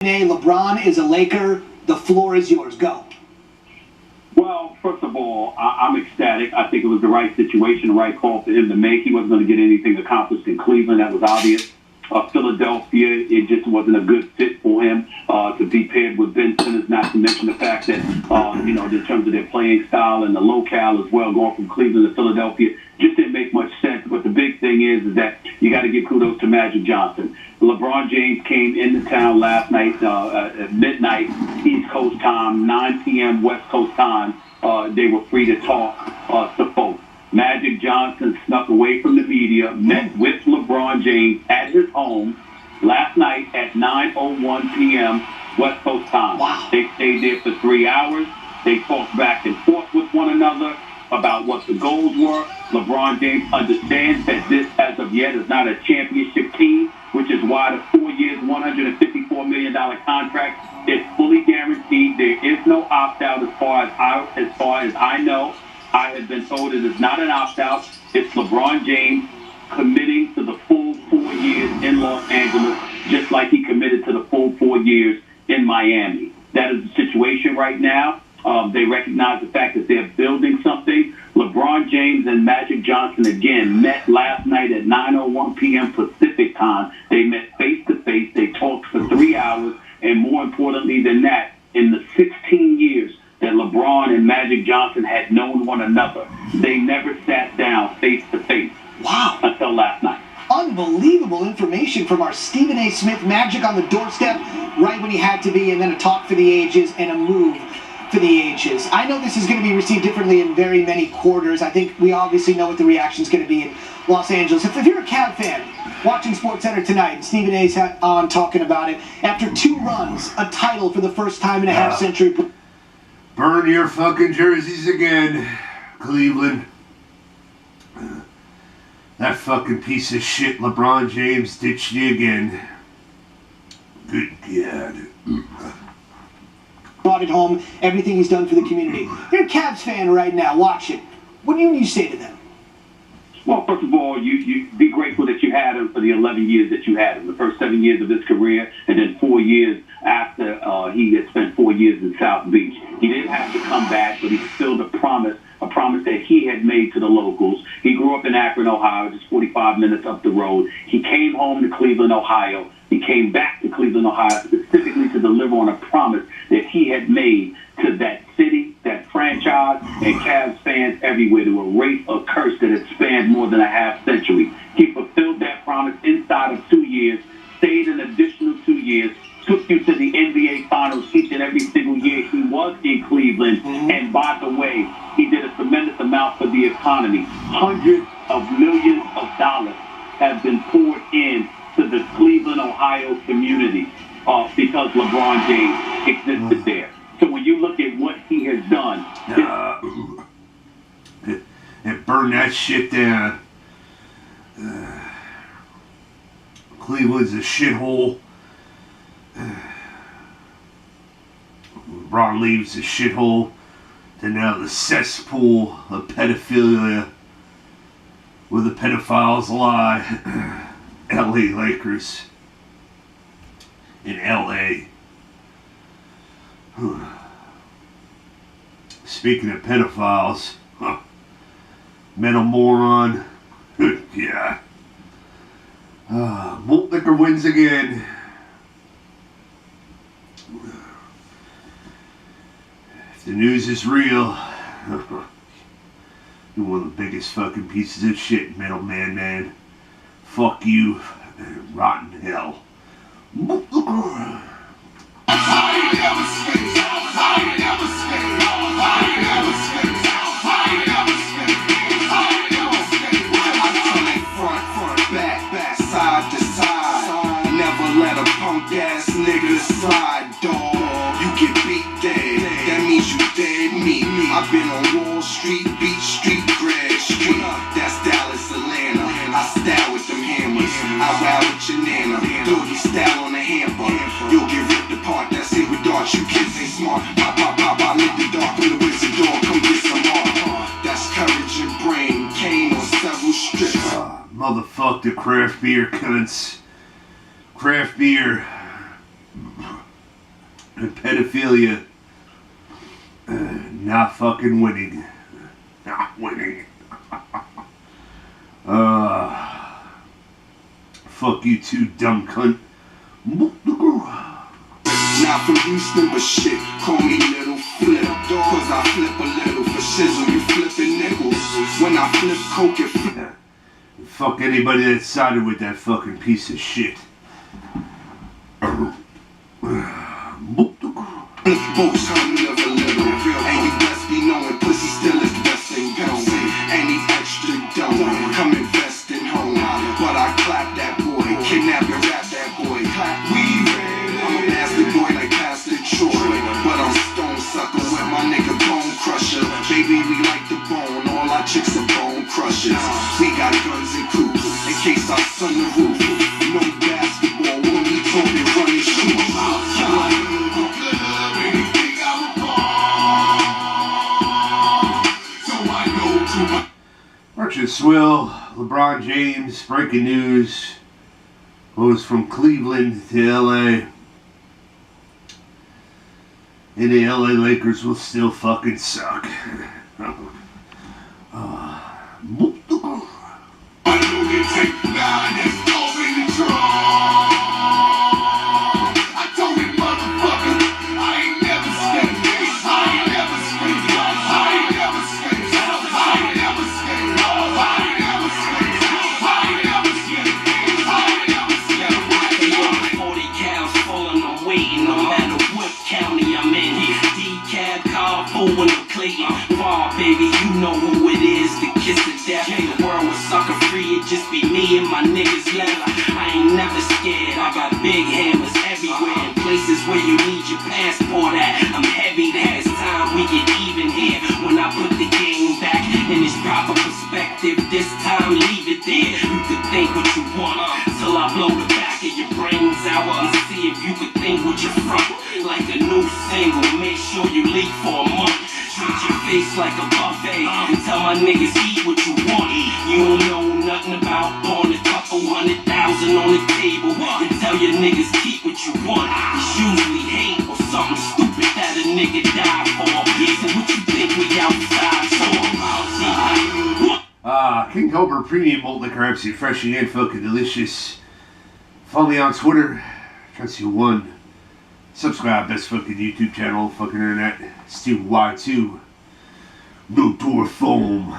LeBron is a Laker. The floor is yours. Go. Well, first of all, I'm ecstatic. I think it was the right situation, the right call for him to make. He wasn't going to get anything accomplished in Cleveland. That was obvious. Philadelphia, it just wasn't a good fit for him to be paired with Ben Simmons, not to mention the fact that, in terms of their playing style and the locale as well, going from Cleveland to Philadelphia, just didn't make much sense. But the big thing is that you got to give kudos to Magic Johnson. LeBron James came into town last night at midnight, East Coast time, 9 p.m. West Coast time. They were free to talk to folks. Magic Johnson snuck away from the media, met with LeBron James at his home last night at 9:01 p.m. West Coast time. Wow. They stayed there for 3 hours. They talked back and forth with one another about what the goals were. LeBron James understands that this, as of yet, is not a championship team, which is why the 4 years, $154 million contract is fully guaranteed. There is no opt-out as far as I know. I have been told it is not an opt-out. It's LeBron James committing to the full 4 years in Los Angeles, just like he committed to the full 4 years in Miami. That is the situation right now. They recognize the fact that they're building something. LeBron James and Magic Johnson again met last night at 9:01 p.m. Pacific time. They met face-to-face. They talked for 3 hours. And more importantly than that, in the 16 years that LeBron and Magic Johnson had known one another, they never sat down face-to-face. Wow. Until last night. Unbelievable information from our Stephen A. Smith. Magic on the doorstep right when he had to be, and then a talk for the ages and a move for the ages. I know this is going to be received differently in very many quarters. I think we obviously know what the reaction is going to be in Los Angeles. If you're a Cavs fan watching SportsCenter tonight, and Stephen A's on talking about it, after 2 runs, a title for the first time in a half century. Burn your fucking jerseys again, Cleveland. That fucking piece of shit LeBron James ditched you again. Good God. Brought it home, everything he's done for the community. You're a Cavs fan right now, watch it. What do you say to them? Well, first of all, you be grateful that you had him for the 11 years that you had him, the first 7 years of his career, and then 4 years after he had spent 4 years in South Beach. He didn't have to come back, but he fulfilled a promise that he had made to the locals. He grew up in Akron, Ohio, just 45 minutes up the road. He came home to Cleveland, Ohio. He came back to Cleveland, Ohio, specifically to deliver on a promise that he had made to that city, that franchise, and Cavs fans everywhere to erase a curse that had spanned more than a half century. He fulfilled that promise inside of 2 years, stayed an additional 2 years, took you to the NBA Finals each and every single year he was in Cleveland. And by the way, he did a tremendous amount for the economy. Hundreds of millions of dollars have been poured in to the Cleveland, Ohio community because LeBron James existed there. So when you look at what he has done, and burn that shit down. Cleveland's a shithole. LeBron leaves the shithole to now the cesspool of pedophilia where the pedophiles lie. LA Lakers in LA. Speaking of pedophiles, mental moron. Yeah. Malt Liquor wins again. If the news is real, you're one of the biggest fucking pieces of shit, metal man. Fuck you, rotten hell. Ass nigga slide, dog. You get beat dead, that means you dead meat. I've been on Wall Street, Beach Street, Grad Street. That's Dallas, Atlanta. I style with them hammers. I ride with your nana. Doggy style on the hamper. You'll get ripped apart. That's it with darts. You kids ain't smart. Pop, pop, pop. I lit the dark with the wizard dog. Come get some art. That's courage and brain. Cane on several strips. Motherfuck the craft beer cunts. Craft beer and pedophilia. Not fucking winning. Not winning. Fuck you too, dumb cunt. Not from Houston, but shit, call me Little Flip. Cause I flip a little for shizzle, you flipping nickels. When I flip coke, it flip. Fuck anybody that sided with that fucking piece of shit. Flip boats, come live a little. And you best be knowing pussy still is best thing going. And he's extra dumb, come invest in home. But I clap that boy, kidnap and rap that boy. We I'm a nasty boy like Pastor Troy, but I'm stone sucker with my nigga Bone Crusher. Baby, we like the bone, all our chicks are bone crushers. We got guns and coops in case our son the roof. No basketball when we talking running shoes. Archer Swill, LeBron James, breaking news. Goes from Cleveland to LA. And the LA Lakers will still fucking suck. Baby, you know who it is, the kiss of death. The world was sucker free, it just be me and my niggas left. I ain't never scared, I got big hammers everywhere. In places where you need your passport at. I'm heavy, there's time we get even here. When I put the game back in its proper perspective, this time leave it there. You could think what you want, till I blow the back of your brains out and see if you could think what you're from. Like a new single, make sure you leak for a month. Treat your face like a buffet and tell my niggas eat what you want. You don't know nothing about throwing a couple $100,000 on the table and tell your niggas keep what you want. It's usually hate or something stupid that a nigga died for. So what you think we outside for? King Cobra Premium Malt Liquor, absolutely fresh and fucking delicious. Follow me on Twitter, Trusty1. Subscribe, best fucking YouTube channel, fucking internet. Steve Y2. No door foam.